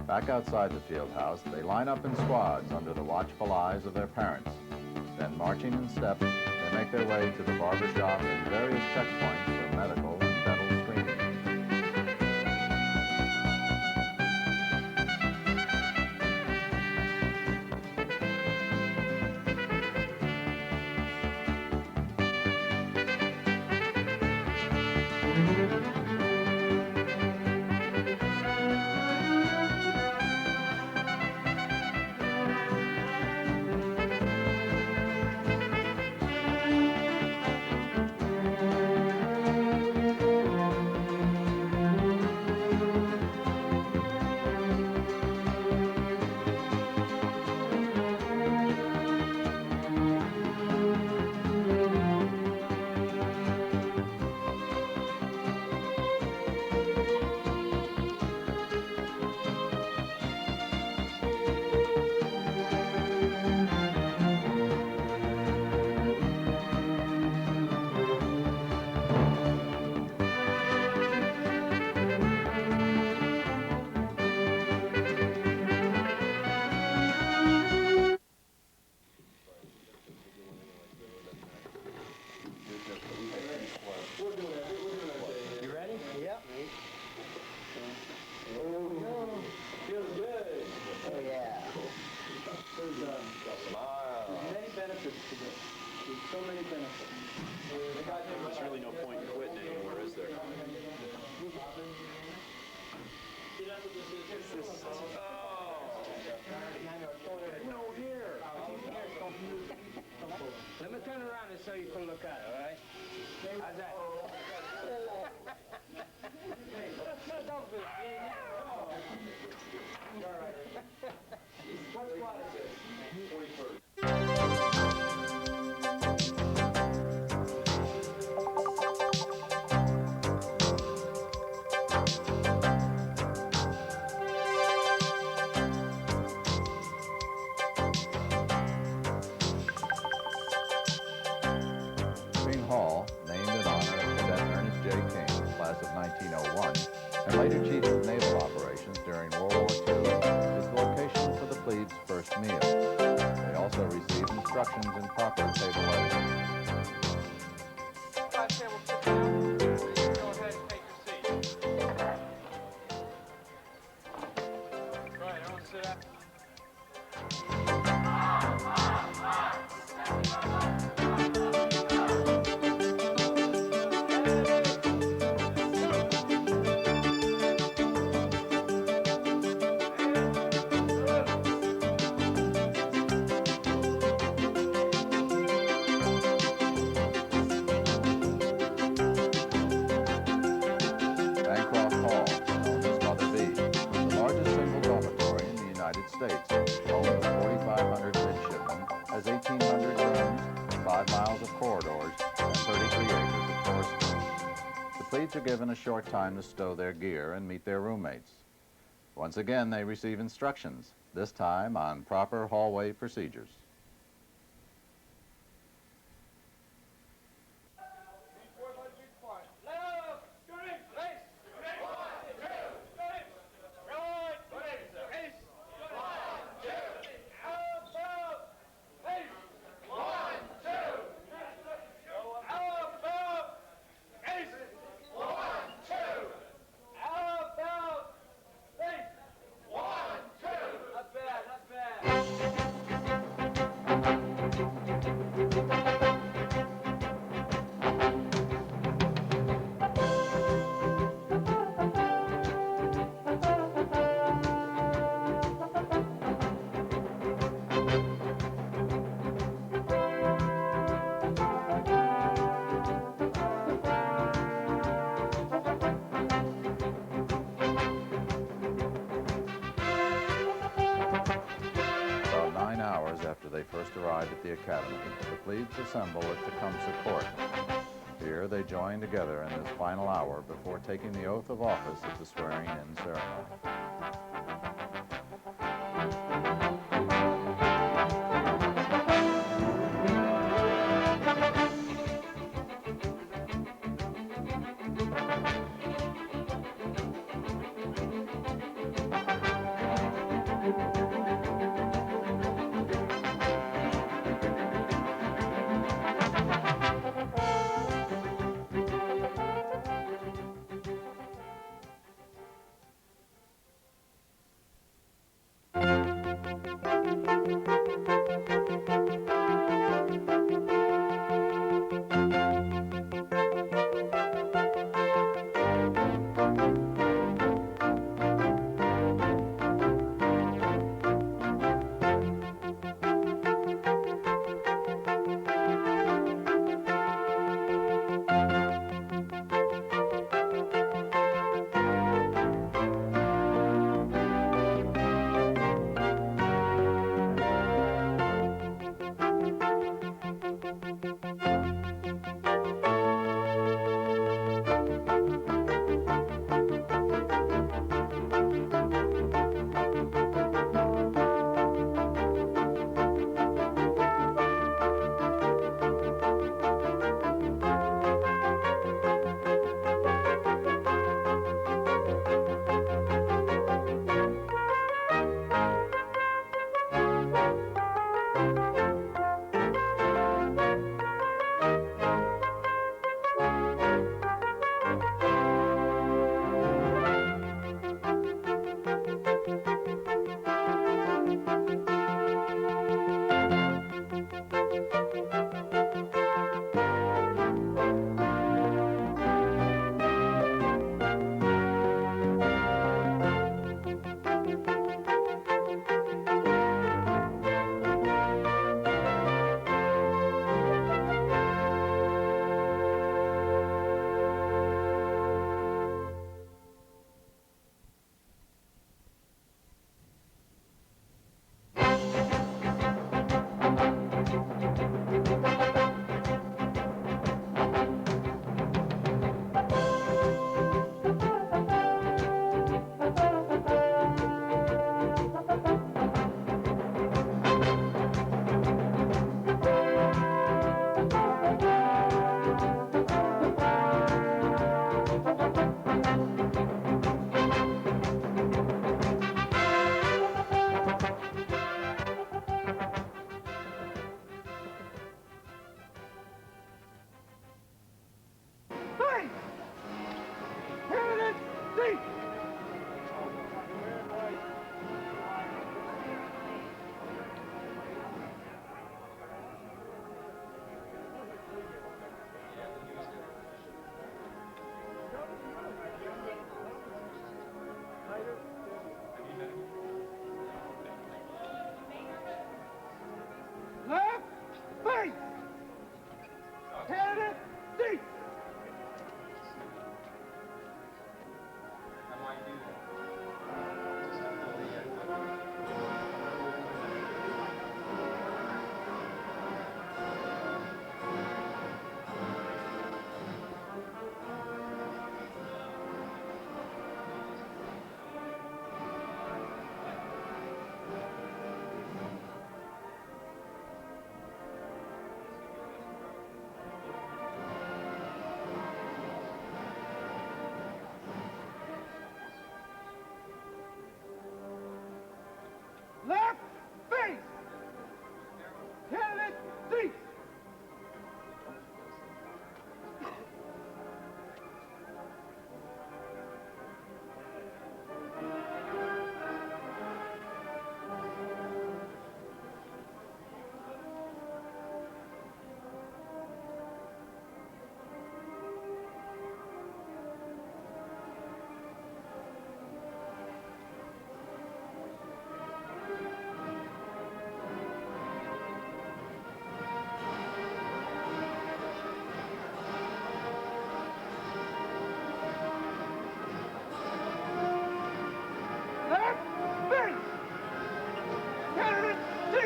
Back outside the field house, they line up in squads under the watchful eyes of their parents. Then, marching in step, they make their way to the barber shop and various checkpoints for medical and dental screening. There's really no point in quitting anymore, is there? No, here. Let me turn around and so you can look at it, all right? How's that? Don't be all right. What squad is it? 41st. Hall, named in honor of Cadet Ernest J. King, class of 1901, and later Chief of Naval Operations during World War II, is the location for the plebes' first meal. They also receive instructions in proper table etiquette. Go ahead and take your seat. Go ahead, everyone sit up. States, home to 4,500 midshipmen, has 1,800 rooms, 5 miles of corridors, and 33 acres of forest. The plebes are given a short time to stow their gear and meet their roommates. Once again, they receive instructions, this time on proper hallway procedures. hours after they first arrived at the academy, the plebes assemble at Tecumseh Court. Here they join together in this final hour before taking the oath of office at the swearing-in ceremony.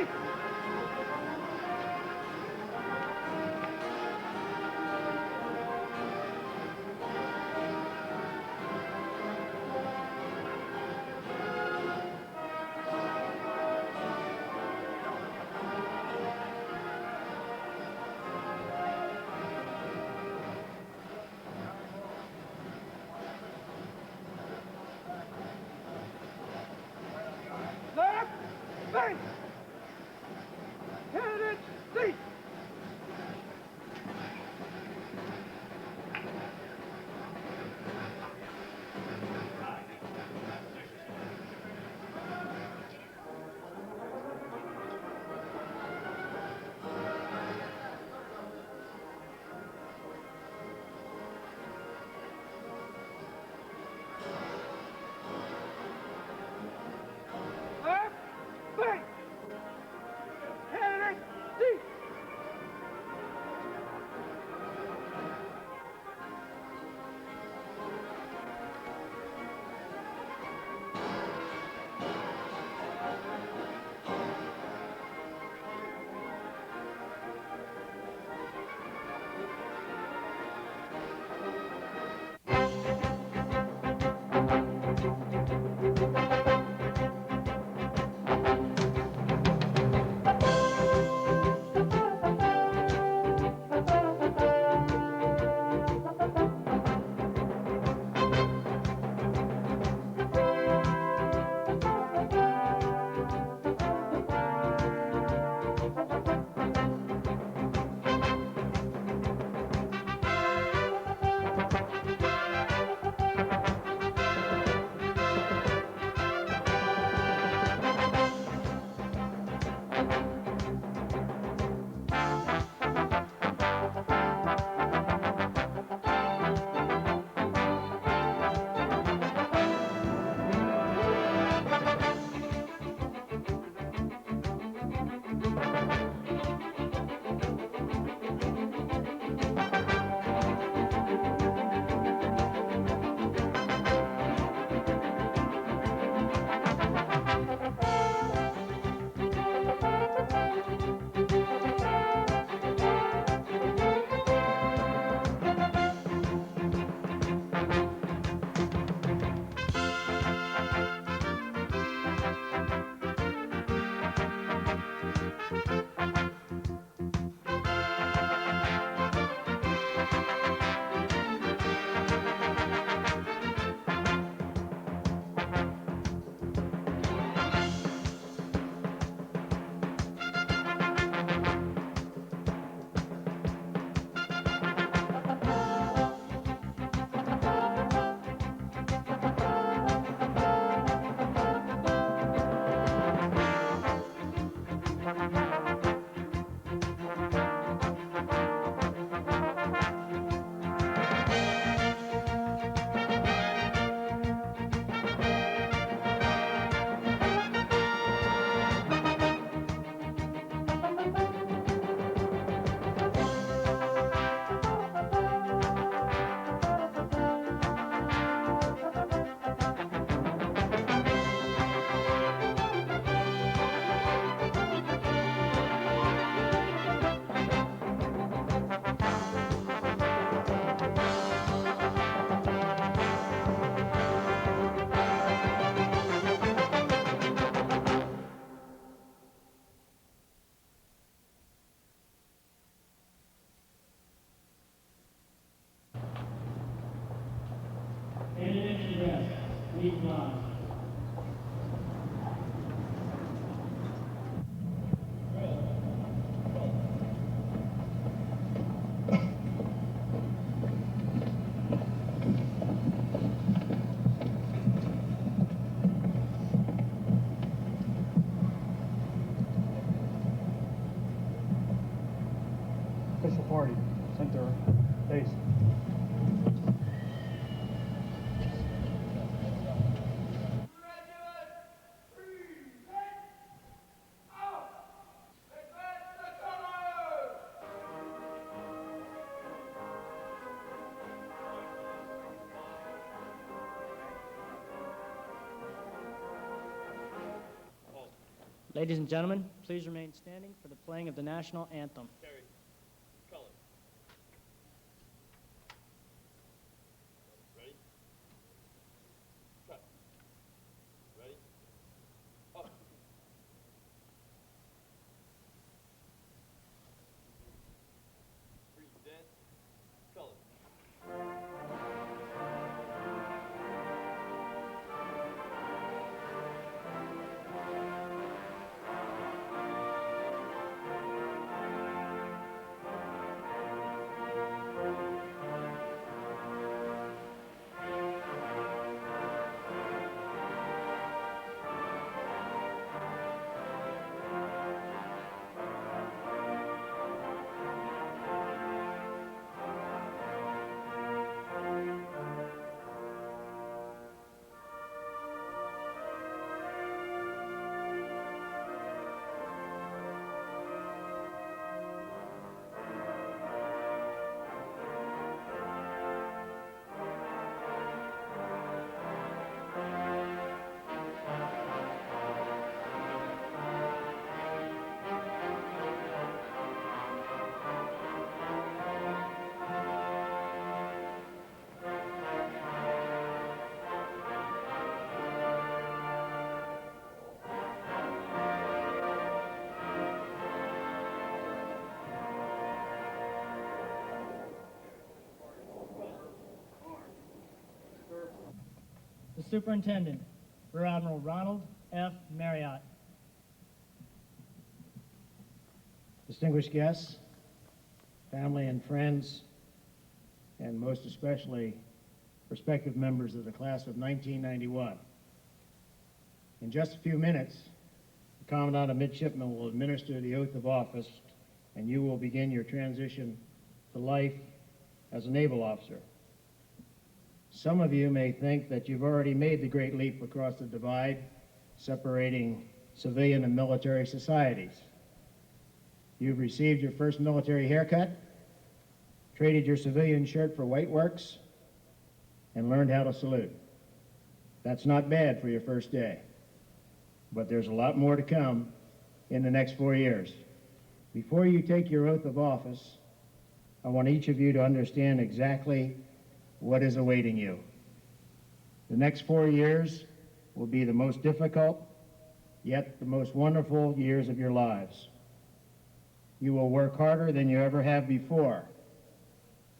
Seat! Left! Base! Candidate! Seat! Left! Base! Candidate! Seat! Official party, center, base. Ladies and gentlemen, please remain standing for the playing of the national anthem. Terry, color. Ready? Cut. Ready? Up. Freeze, dance, color. The Superintendent, Rear Admiral Ronald F. Marriott. Distinguished guests, family and friends, and most especially prospective members of the class of 1991. In just a few minutes, the Commandant of Midshipmen will administer the oath of office, and you will begin your transition to life as a naval officer. Some of you may think that you've already made the great leap across the divide, separating civilian and military societies. You've received your first military haircut, traded your civilian shirt for white works, and learned how to salute. That's not bad for your first day, but there's a lot more to come in the next 4 years. Before you take your oath of office, I want each of you to understand exactly what is awaiting you. The next 4 years will be the most difficult, yet the most wonderful years of your lives. You will work harder than you ever have before.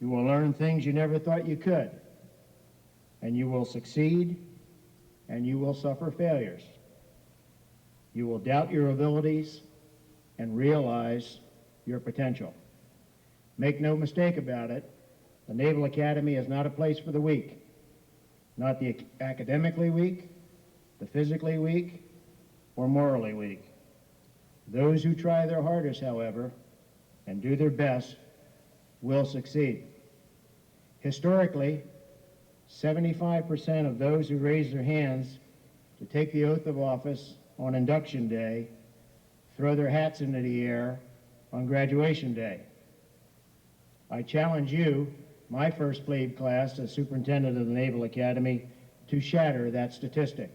You will learn things you never thought you could. And you will succeed, and you will suffer failures. You will doubt your abilities and realize your potential. Make no mistake about it, the Naval Academy is not a place for the weak. Not the academically weak, the physically weak, or morally weak. Those who try their hardest, however, and do their best, will succeed. Historically, 75% of those who raise their hands to take the oath of office on induction day throw their hats into the air on graduation day. I challenge you, my first plebe class as superintendent of the Naval Academy, to shatter that statistic.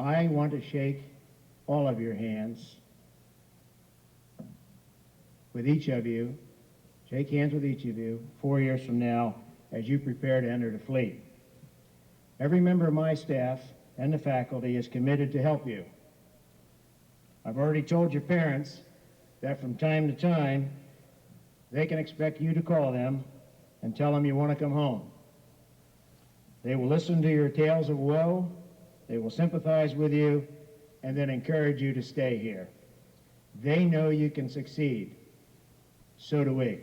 I want to shake all of your hands with each of you, shake hands with each of you 4 years from now as you prepare to enter the fleet. Every member of my staff and the faculty is committed to help you. I've already told your parents that from time to time, they can expect you to call them and tell them you want to come home. They will listen to your tales of woe, they will sympathize with you, and then encourage you to stay here. They know you can succeed. So do we.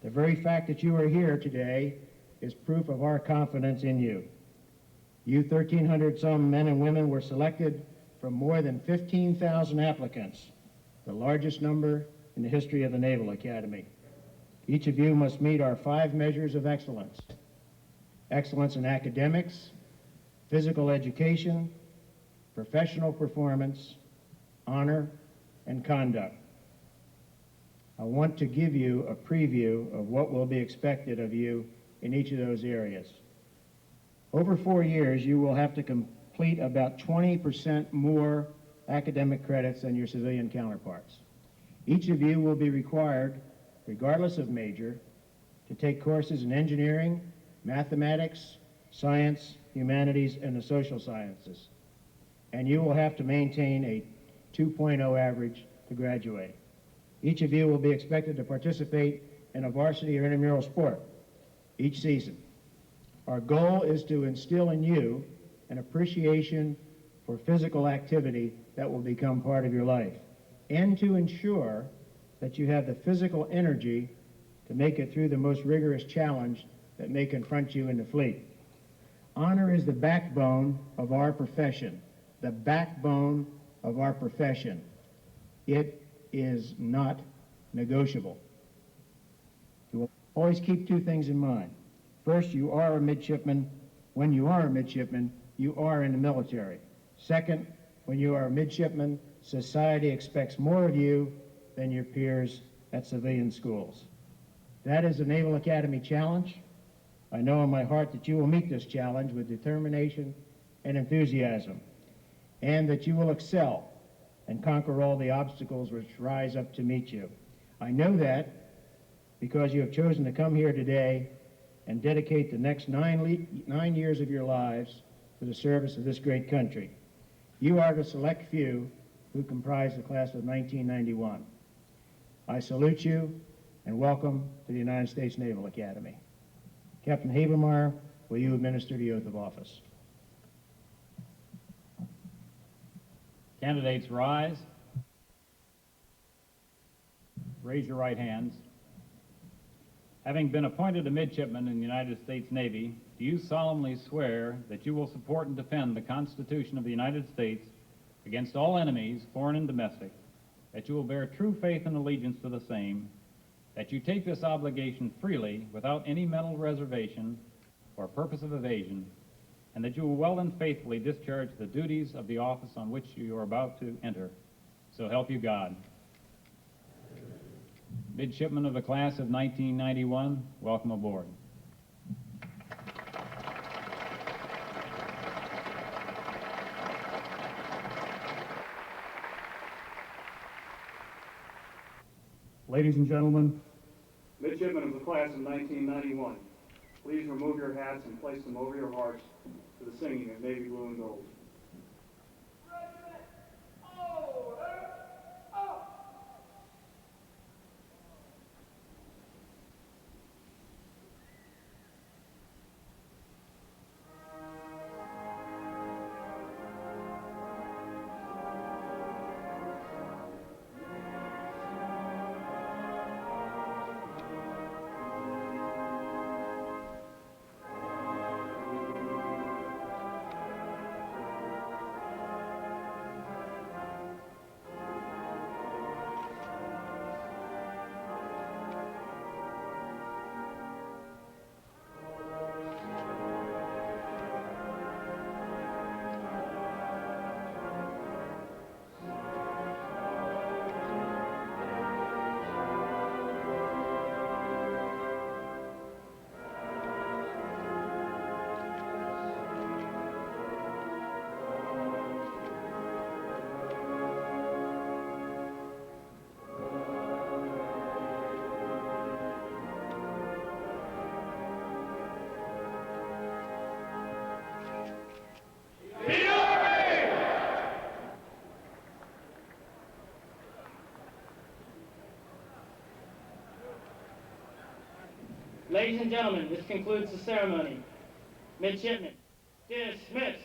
The very fact that you are here today is proof of our confidence in you. You 1,300 some men and women were selected from more than 15,000 applicants, the largest number in the history of the Naval Academy. Each of you must meet our 5 measures of excellence. Excellence in academics, physical education, professional performance, honor, and conduct. I want to give you a preview of what will be expected of you in each of those areas. Over 4 years, you will have to complete about 20% more academic credits than your civilian counterparts. Each of you will be required, regardless of major, to take courses in engineering, mathematics, science, humanities, and the social sciences. And you will have to maintain a 2.0 average to graduate. Each of you will be expected to participate in a varsity or intramural sport each season. Our goal is to instill in you an appreciation for physical activity that will become part of your life, and to ensure that you have the physical energy to make it through the most rigorous challenge that may confront you in the fleet. Honor is the backbone of our profession, the backbone of our profession. It is not negotiable. You will always keep two things in mind. First, you are a midshipman. When you are a midshipman, you are in the military. Second, when you are a midshipman, society expects more of you than your peers at civilian schools. That is the Naval Academy challenge. I know in my heart that you will meet this challenge with determination and enthusiasm, and that you will excel and conquer all the obstacles which rise up to meet you. I know that because you have chosen to come here today and dedicate the next 9 years of your lives to the service of this great country. You are the select few who comprise the class of 1991. I salute you and welcome to the United States Naval Academy. Captain Habermeyer, will you administer the oath of office? Candidates rise. Raise your right hands. Having been appointed a midshipman in the United States Navy, do you solemnly swear that you will support and defend the Constitution of the United States against all enemies, foreign and domestic, that you will bear true faith and allegiance to the same, that you take this obligation freely without any mental reservation or purpose of evasion, and that you will well and faithfully discharge the duties of the office on which you are about to enter. So help you God. Midshipmen of the class of 1991, welcome aboard. Ladies and gentlemen, midshipmen of the class of 1991, please remove your hats and place them over your hearts for the singing of Navy Blue and Gold. Ladies and gentlemen, this concludes the ceremony. Midshipmen, dismissed.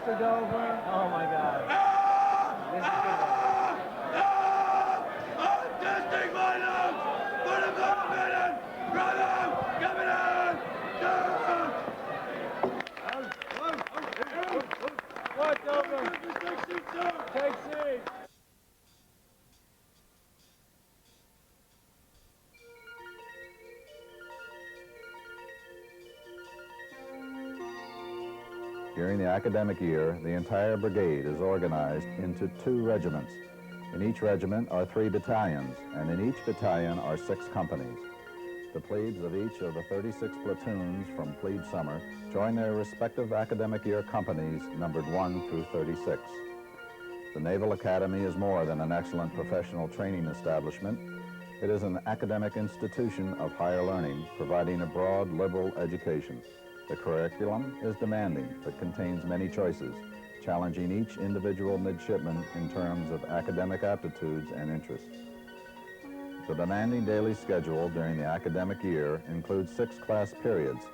Mr. Dover. Oh my God. This is good. What, Dover? Take seat. During the academic year, the entire brigade is organized into 2 regiments. In each regiment are 3 battalions, and in each battalion are 6 companies. The plebes of each of the 36 platoons from plebe summer join their respective academic year companies numbered 1 through 36. The Naval Academy is more than an excellent professional training establishment. It is an academic institution of higher learning, providing a broad, liberal education. The curriculum is demanding, but contains many choices, challenging each individual midshipman in terms of academic aptitudes and interests. The demanding daily schedule during the academic year includes 6 class periods,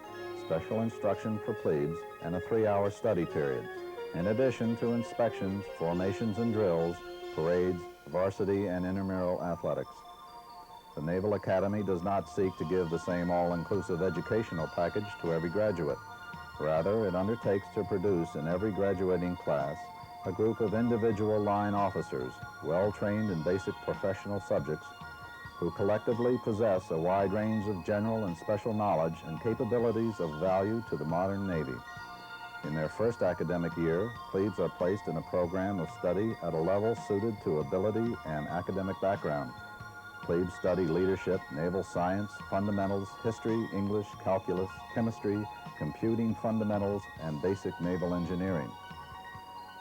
special instruction for plebes, and a 3-hour study period, in addition to inspections, formations and drills, parades, varsity and intramural athletics. The Naval Academy does not seek to give the same all-inclusive educational package to every graduate. Rather, it undertakes to produce in every graduating class a group of individual line officers, well-trained in basic professional subjects, who collectively possess a wide range of general and special knowledge and capabilities of value to the modern Navy. In their first academic year, plebes are placed in a program of study at a level suited to ability and academic background. Plebes study leadership, naval science, fundamentals, history, English, calculus, chemistry, computing fundamentals, and basic naval engineering.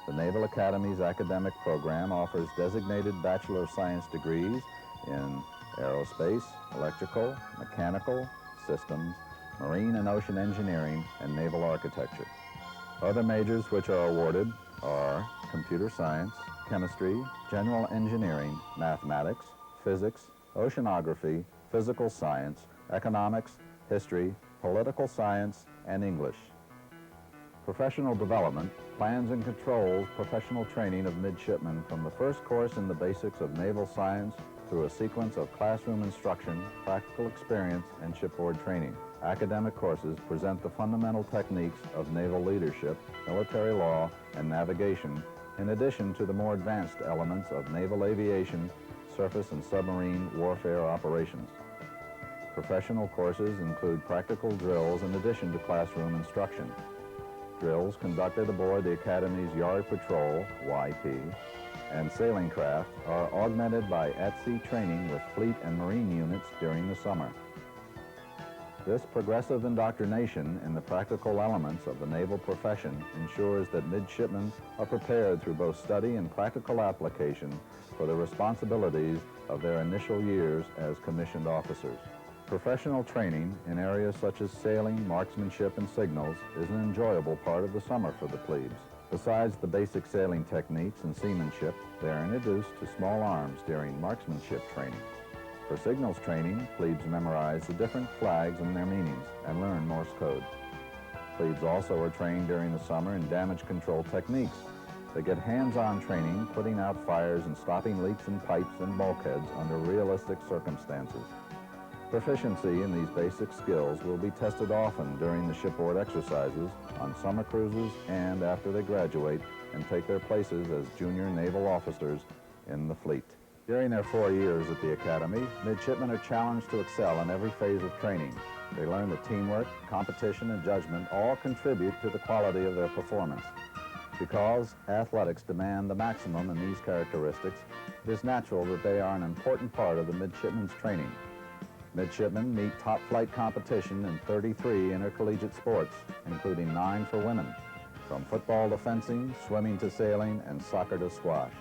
The Naval Academy's academic program offers designated Bachelor of Science degrees in aerospace, electrical, mechanical, systems, marine and ocean engineering, and naval architecture. Other majors which are awarded are computer science, chemistry, general engineering, mathematics, physics, oceanography, physical science, economics, history, political science, and English. Professional development plans and controls professional training of midshipmen from the first course in the basics of naval science through a sequence of classroom instruction, practical experience, and shipboard training. Academic courses present the fundamental techniques of naval leadership, military law, and navigation, in addition to the more advanced elements of naval aviation, surface and submarine warfare operations. Professional courses include practical drills in addition to classroom instruction. Drills conducted aboard the Academy's Yard Patrol, YP, and sailing craft are augmented by at-sea training with fleet and marine units during the summer. This progressive indoctrination in the practical elements of the naval profession ensures that midshipmen are prepared through both study and practical application for the responsibilities of their initial years as commissioned officers. Professional training in areas such as sailing, marksmanship, and signals is an enjoyable part of the summer for the plebes. Besides the basic sailing techniques and seamanship, they are introduced to small arms during marksmanship training. For signals training, plebes memorize the different flags and their meanings and learn Morse code. Plebes also are trained during the summer in damage control techniques. They get hands-on training putting out fires and stopping leaks in pipes and bulkheads under realistic circumstances. Proficiency in these basic skills will be tested often during the shipboard exercises, on summer cruises, and after they graduate and take their places as junior naval officers in the fleet. During their 4 years at the Academy, midshipmen are challenged to excel in every phase of training. They learn that teamwork, competition, and judgment all contribute to the quality of their performance. Because athletics demand the maximum in these characteristics, it is natural that they are an important part of the midshipmen's training. Midshipmen meet top-flight competition in 33 intercollegiate sports, including 9 for women, from football to fencing, swimming to sailing, and soccer to squash.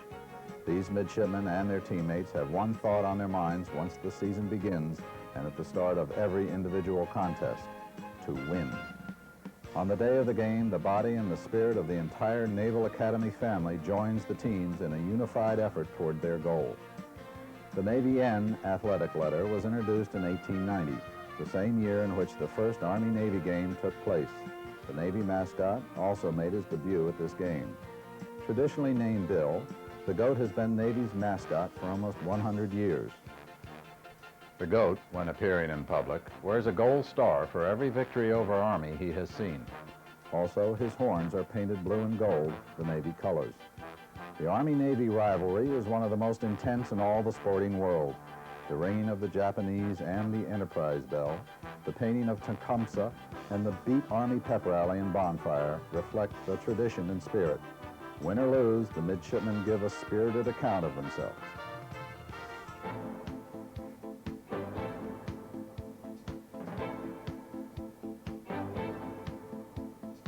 These midshipmen and their teammates have one thought on their minds once the season begins and at the start of every individual contest: to win. On the day of the game, the body and the spirit of the entire Naval Academy family joins the teams in a unified effort toward their goal. The Navy N athletic letter was introduced in 1890, the same year in which the first Army-Navy game took place. The Navy mascot also made his debut at this game. Traditionally named Bill, the goat has been Navy's mascot for almost 100 years. The goat, when appearing in public, wears a gold star for every victory over Army he has seen. Also, his horns are painted blue and gold, the Navy colors. The Army-Navy rivalry is one of the most intense in all the sporting world. The ringing of the Japanese and the Enterprise bell, the painting of Tecumseh, and the Beat Army pep rally and bonfire reflect the tradition and spirit. Win or lose, the midshipmen give a spirited account of themselves.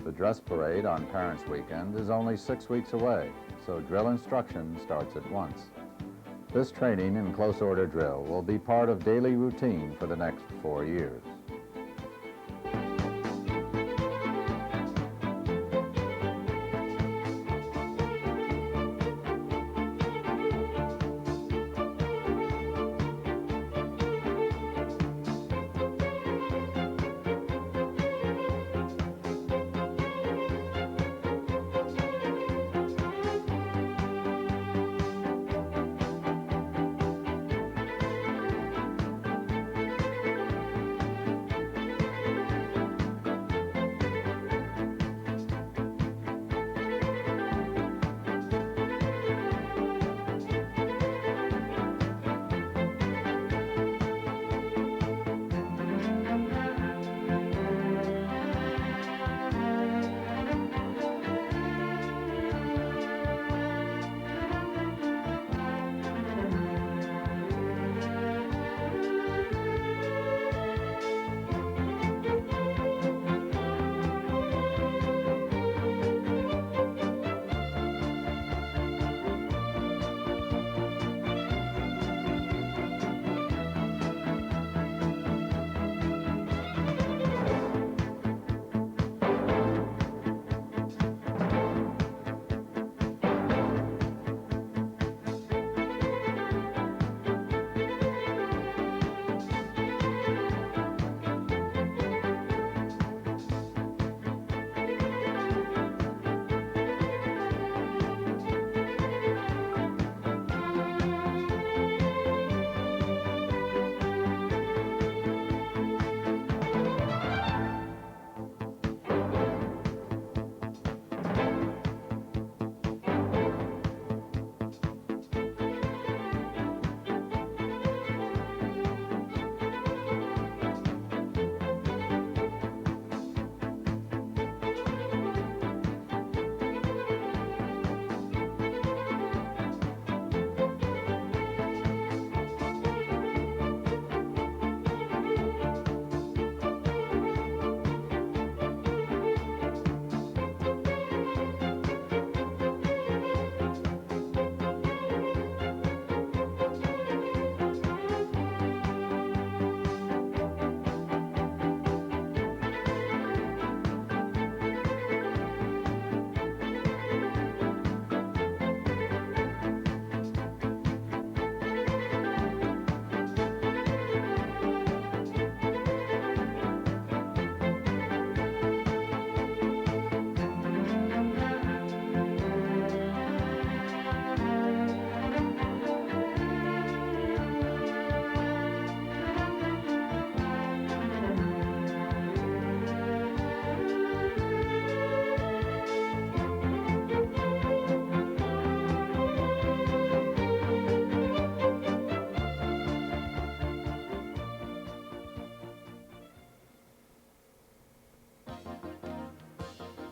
The dress parade on Parents' Weekend is only 6 weeks away, so drill instruction starts at once. This training in close order drill will be part of daily routine for the next 4 years.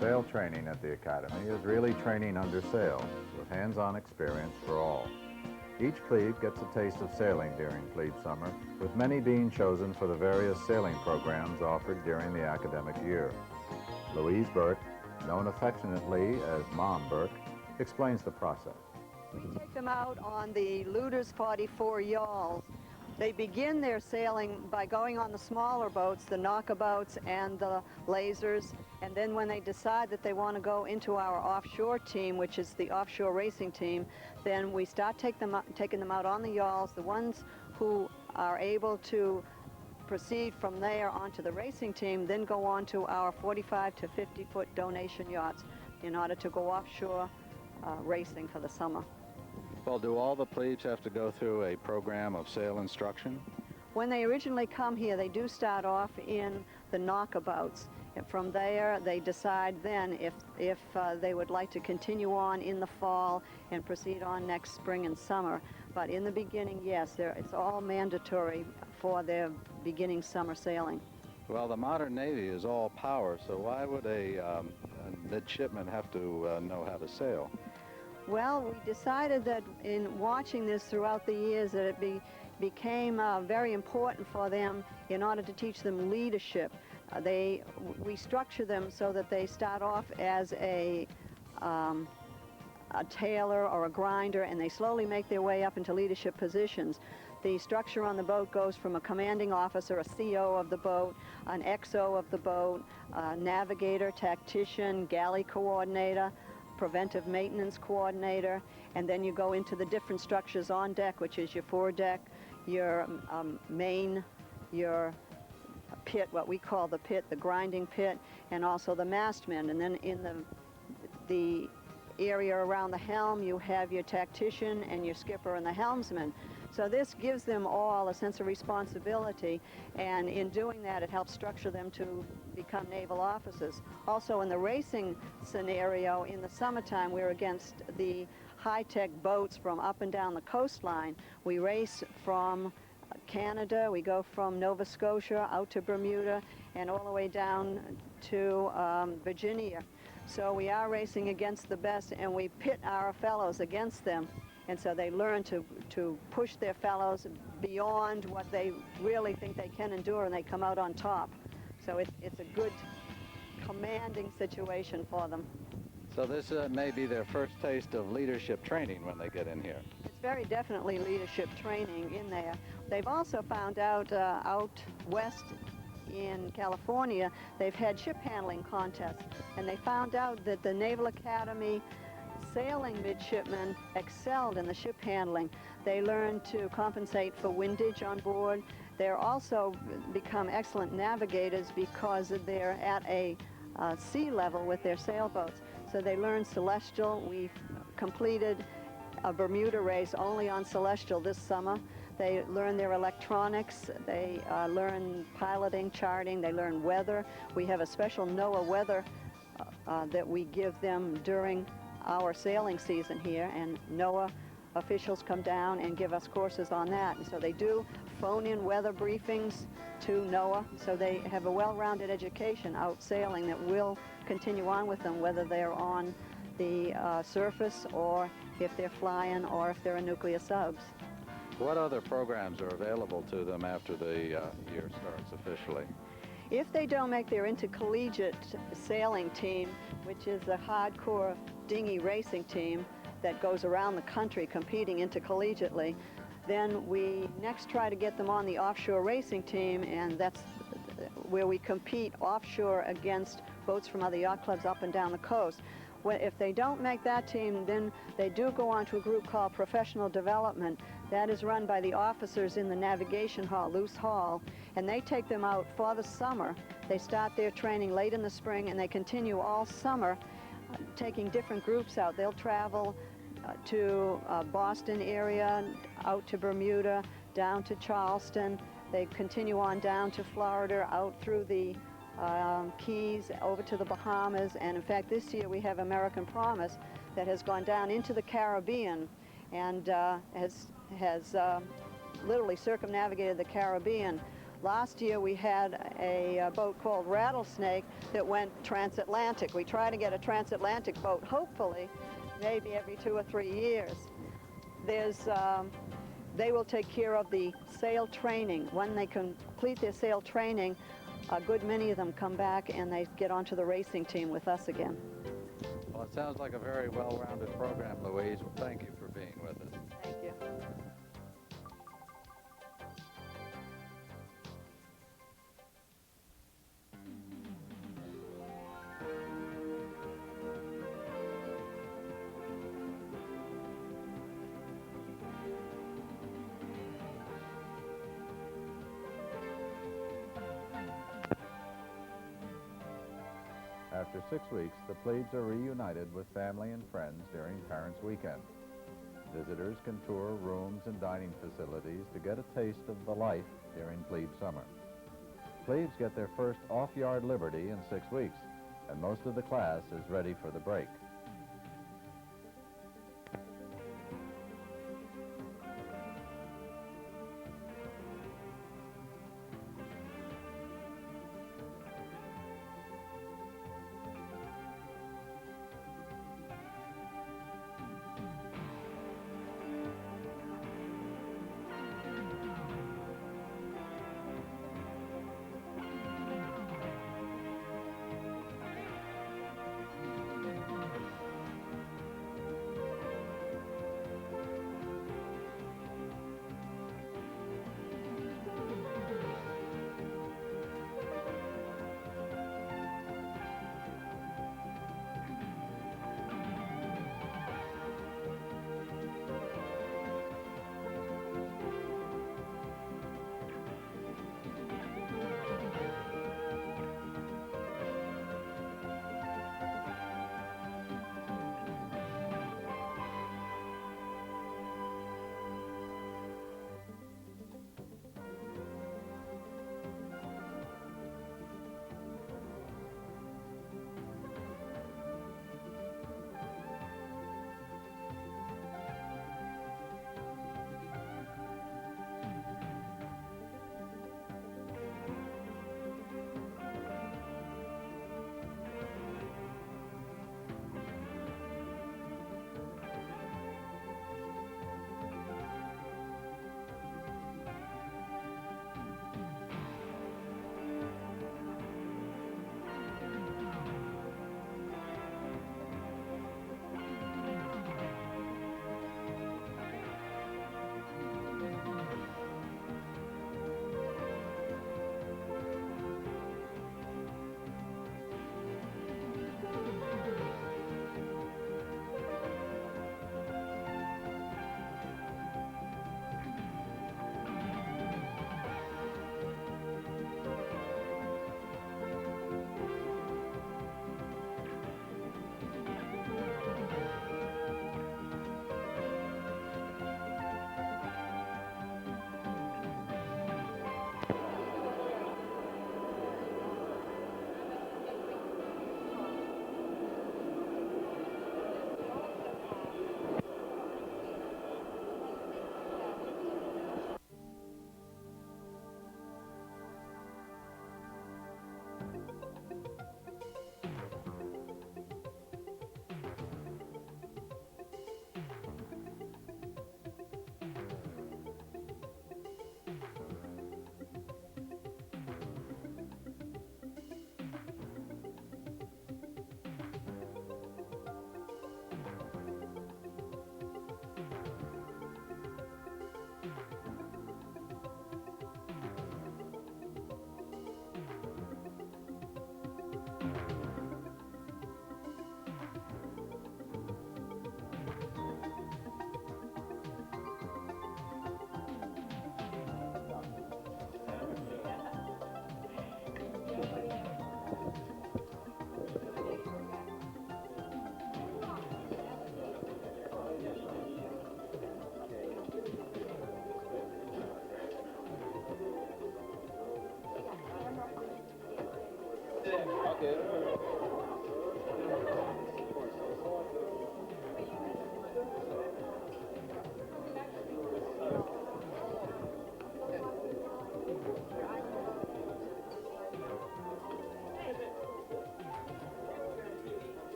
Sail training at the Academy is really training under sail, with hands-on experience for all. Each plebe gets a taste of sailing during plebe summer, with many being chosen for the various sailing programs offered during the academic year. Louise Burke, known affectionately as Mom Burke, explains the process. We take them out on the Luder's 44 yawls. They begin their sailing by going on the smaller boats, the knockabouts and the lasers, and then when they decide that they want to go into our offshore team, which is the offshore racing team, then we start taking them out on the yawls. The ones who are able to proceed from there onto the racing team, then go on to our 45 to 50-foot donation yachts in order to go offshore racing for the summer. Well, do all the plebes have to go through a program of sail instruction? When they originally come here, they do start off in the knockabouts. And from there, they decide then if they would like to continue on in the fall and proceed on next spring and summer. But in the beginning, yes, it's all mandatory for their beginning summer sailing. Well, the modern Navy is all power, so why would a midshipman have to know how to sail? Well, we decided that in watching this throughout the years that it became very important for them in order to teach them leadership. We structure them so that they start off as a tailor or a grinder, and they slowly make their way up into leadership positions. The structure on the boat goes from a commanding officer, a CO of the boat, an XO of the boat, navigator, tactician, galley coordinator, preventive maintenance coordinator, and then you go into the different structures on deck, which is your foredeck, your main, your pit, what we call the pit, the grinding pit, and also the mastmen. And then in the area around the helm, you have your tactician and your skipper and the helmsman. So this gives them all a sense of responsibility, and in doing that, it helps structure them to become naval officers. Also, in the racing scenario, in the summertime, we're against the high-tech boats from up and down the coastline. We race from Canada, we go from Nova Scotia out to Bermuda, and all the way down to Virginia. So we are racing against the best, and we pit our fellows against them. And so they learn to push their fellows beyond what they really think they can endure, and they come out on top. So it's a good commanding situation for them. So this may be their first taste of leadership training when they get in here. It's very definitely leadership training in there. They've also found out out west in California, they've had ship handling contests, and they found out that the Naval Academy sailing midshipmen excelled in the ship handling. They learned to compensate for windage on board. They're also become excellent navigators because they're at a sea level with their sailboats. So they learned Celestial. We've completed a Bermuda race only on Celestial this summer. They learn their electronics. They learn piloting, charting. They learn weather. We have a special NOAA weather that we give them during our sailing season here, and NOAA officials come down and give us courses on that. And so they do phone-in weather briefings to NOAA, so they have a well-rounded education out sailing that will continue on with them, whether they're on the surface or if they're flying or if they're in nuclear subs. What other programs are available to them after the year starts officially? If they don't make their intercollegiate sailing team, which is a hardcore dinghy racing team that goes around the country competing intercollegiately, then we next try to get them on the offshore racing team, and that's where we compete offshore against boats from other yacht clubs up and down the coast. If they don't make that team, then they do go on to a group called Professional Development. That is run by the officers in the navigation hall, Luce Hall, and they take them out for the summer. They start their training late in the spring, and they continue all summer taking different groups out. They'll travel to Boston area, out to Bermuda, down to Charleston. They continue on down to Florida, out through the Keys, over to the Bahamas, and in fact this year we have American Promise that has gone down into the Caribbean and has literally circumnavigated the Caribbean. Last year we had a boat called Rattlesnake that went transatlantic. We try to get a transatlantic boat, hopefully, maybe every 2 or 3 years. They will take care of the sail training. When they complete their sail training, a good many of them come back and they get onto the racing team with us again. Well, it sounds like a very well-rounded program, Louise. Well, thank you for being with us. Thank you. After 6 weeks, the plebes are reunited with family and friends during Parents' Weekend. Visitors can tour rooms and dining facilities to get a taste of the life during plebe summer. Plebes get their first off-yard liberty in 6 weeks, and most of the class is ready for the break.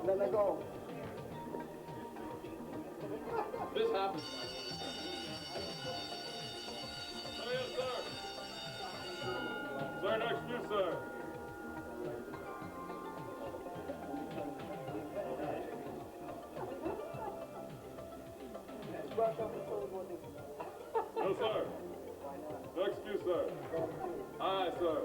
Let go. This happens. Oh, yes, sir. Sir, next to you, sir. No, sir. Next to you, sir. Aye, sir.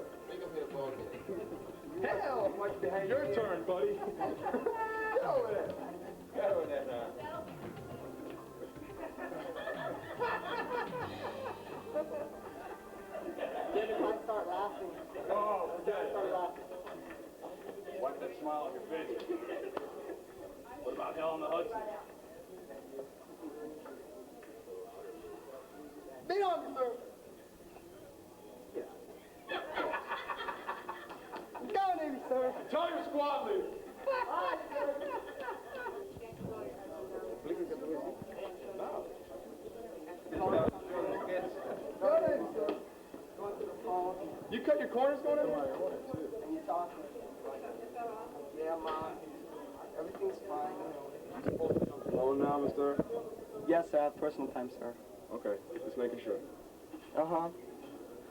Hell, much behind Your turn, buddy. Get over there. Get over there now. smile on your face. What about hell on the Hudson? Be on me, sir. Go, Navy, sir. Tell your squad leader. No. Go, Navy, sir. You cut your corners going in? And you talk. Yeah, Mom. Everything's fine. Oh, now, mister. Yes, sir. I have personal time, sir. Okay, just making sure. Uh-huh.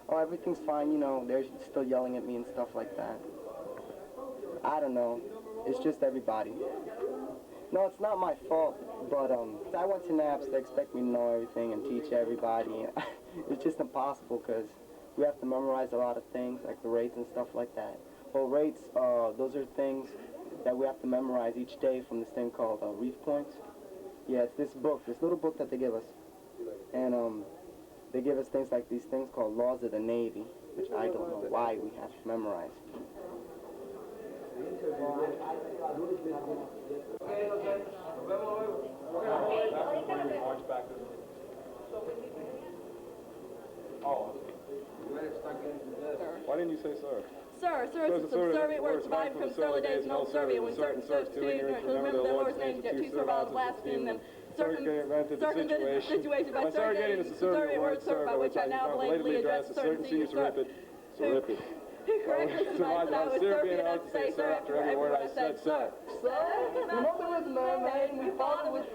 Oh, everything's fine. You know, they're still yelling at me and stuff like that. I don't know. It's just everybody. No, it's not my fault, but I went to NAPS. They expect me to know everything and teach everybody. It's just impossible because we have to memorize a lot of things, like the rates and stuff like that. Well, rates, those are things that we have to memorize each day from this thing called reef points. Yeah, it's this book, this little book that they give us. And they give us things like these things called laws of the Navy, which I don't know why we have to memorize. Why didn't you say sir? Sir, it's a subservient word surviving from Sterling and old Serbia when certain serfs too ignorant to remember their lord's names, yet two serviles blaspheme them. Circumvented the situation by surrogating the subservient word served, by which I now belatedly address a certain senior serf who correctly surmised that I was Serbian and ought to say sir after every word I said sir. Sir, your mother was mermaid, my father was...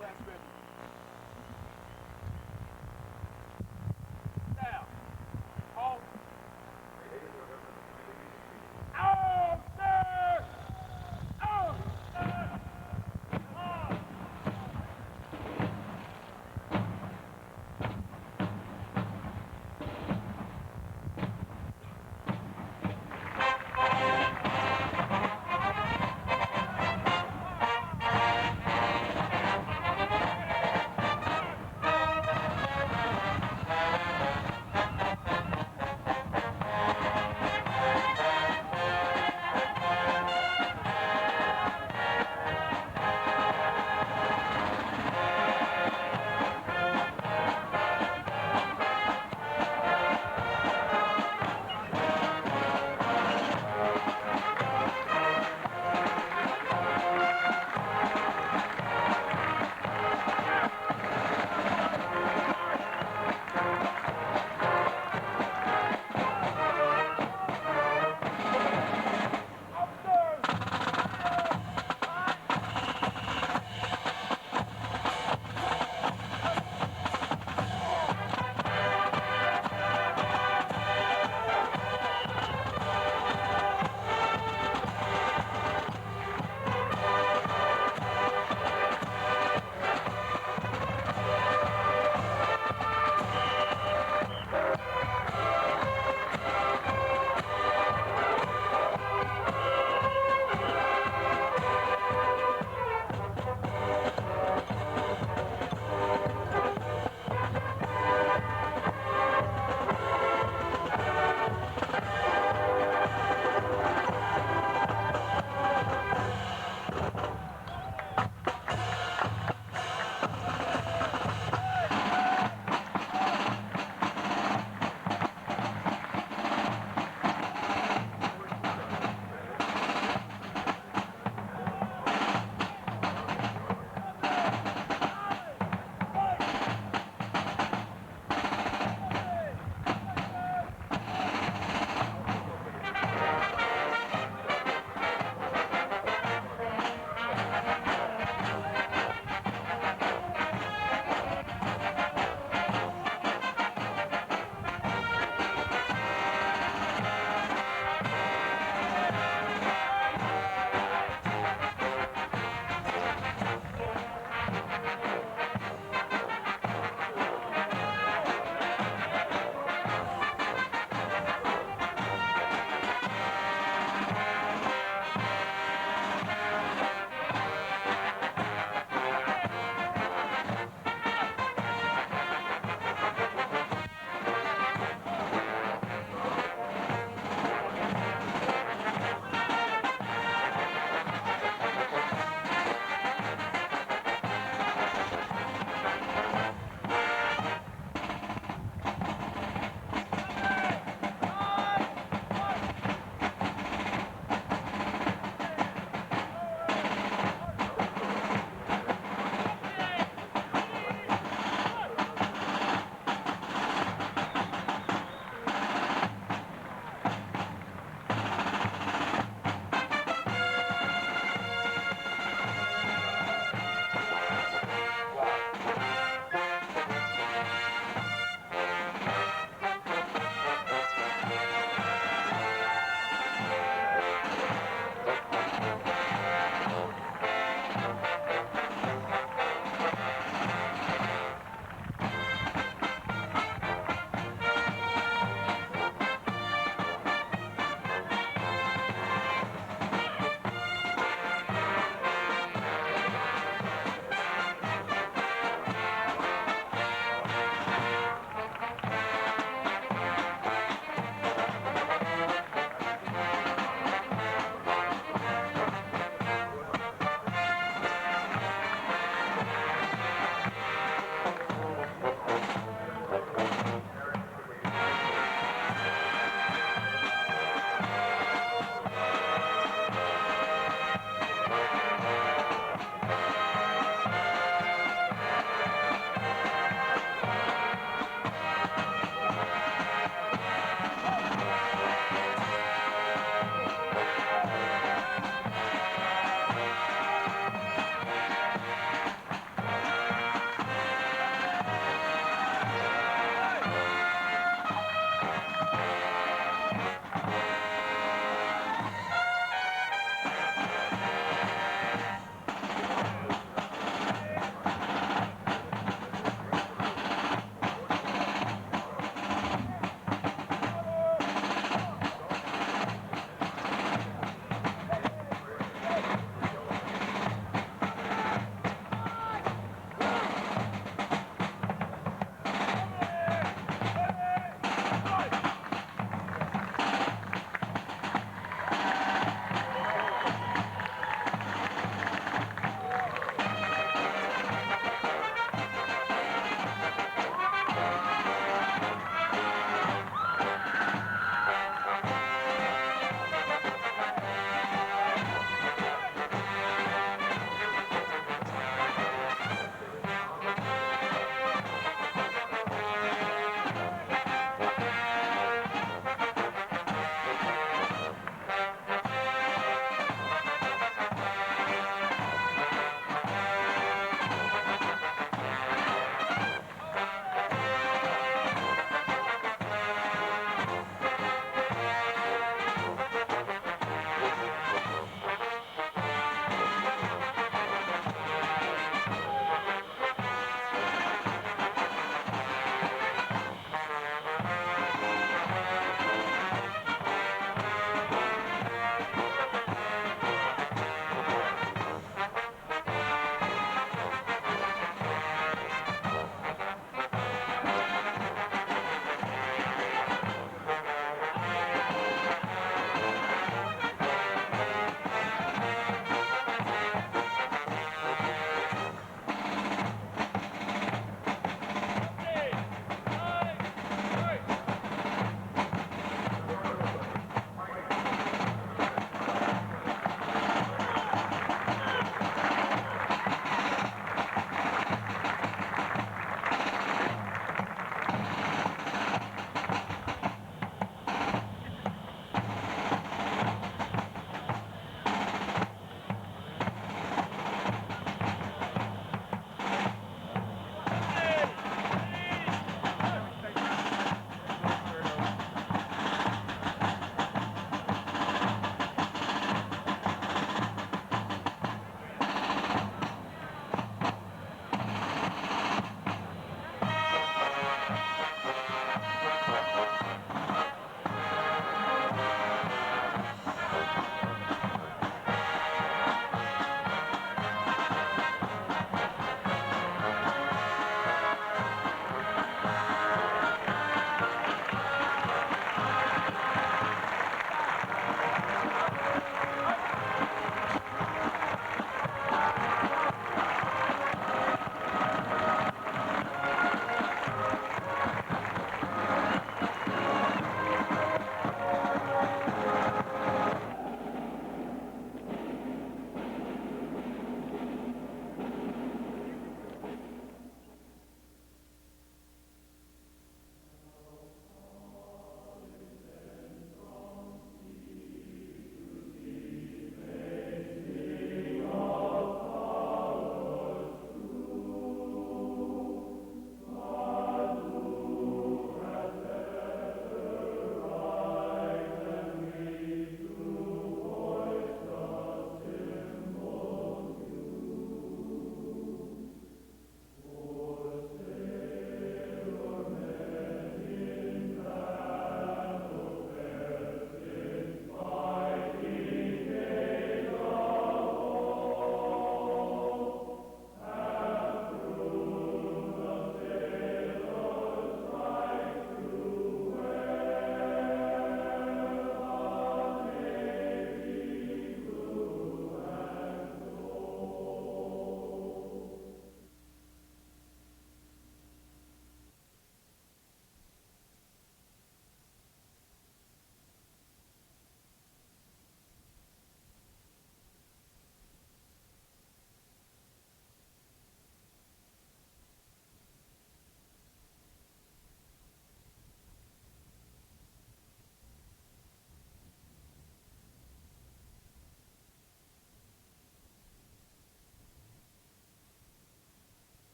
upperclassmen. Now, halt. Oh, sir! Oh, sir! Oh!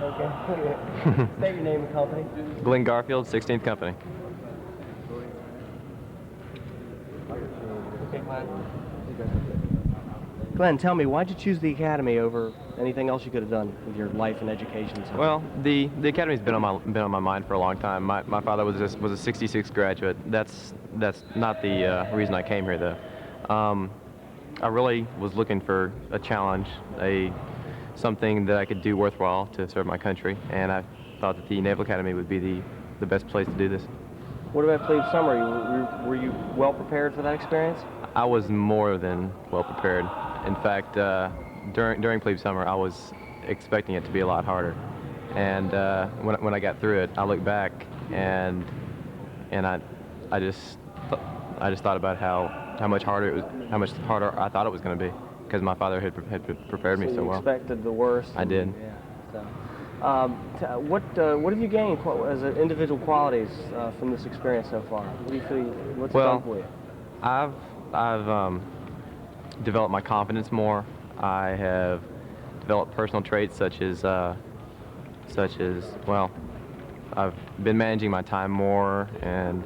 Okay. State your name and company. Glenn Garfield, 16th Company. Okay, Glenn, tell me, why'd you choose the Academy over anything else you could have done with your life and education? Well, the Academy's been on my mind for a long time. My father was a 66 graduate. That's not the reason I came here, though. I really was looking for a challenge, something that I could do worthwhile to serve my country, and I thought that the Naval Academy would be the best place to do this. What about Plebe Summer? Were you well prepared for that experience? I was more than well prepared. In fact, during Plebe Summer, I was expecting it to be a lot harder. And when I got through it, I looked back and I just thought about how much harder I thought it was going to be, because my father had prepared me so well. You expected the worst. I did. Yeah. So, what have you gained as individual qualities from this experience so far? What do you feel? What's it done for you? I've developed my confidence more. I have developed personal traits such as well, I've been managing my time more and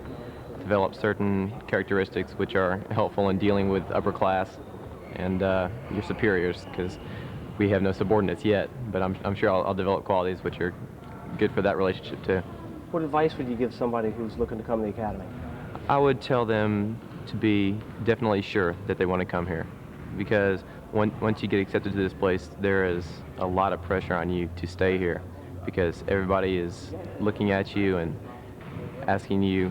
developed certain characteristics which are helpful in dealing with upper class and your superiors, because we have no subordinates yet, but I'm sure I'll develop qualities which are good for that relationship too. What advice would you give somebody who's looking to come to the Academy? I would tell them to be definitely sure that they want to come here, because once you get accepted to this place, there is a lot of pressure on you to stay here, because everybody is looking at you and asking you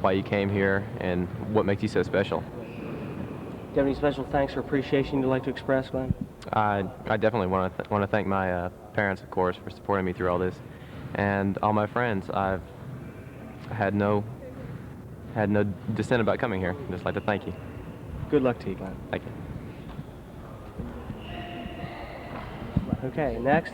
why you came here and what makes you so special. Do you have any special thanks or appreciation you'd like to express, Glenn? I definitely want to thank my parents, of course, for supporting me through all this, and all my friends. I've had no dissent about coming here. I'd just like to thank you. Good luck to you, Glenn. Thank you. Okay, next.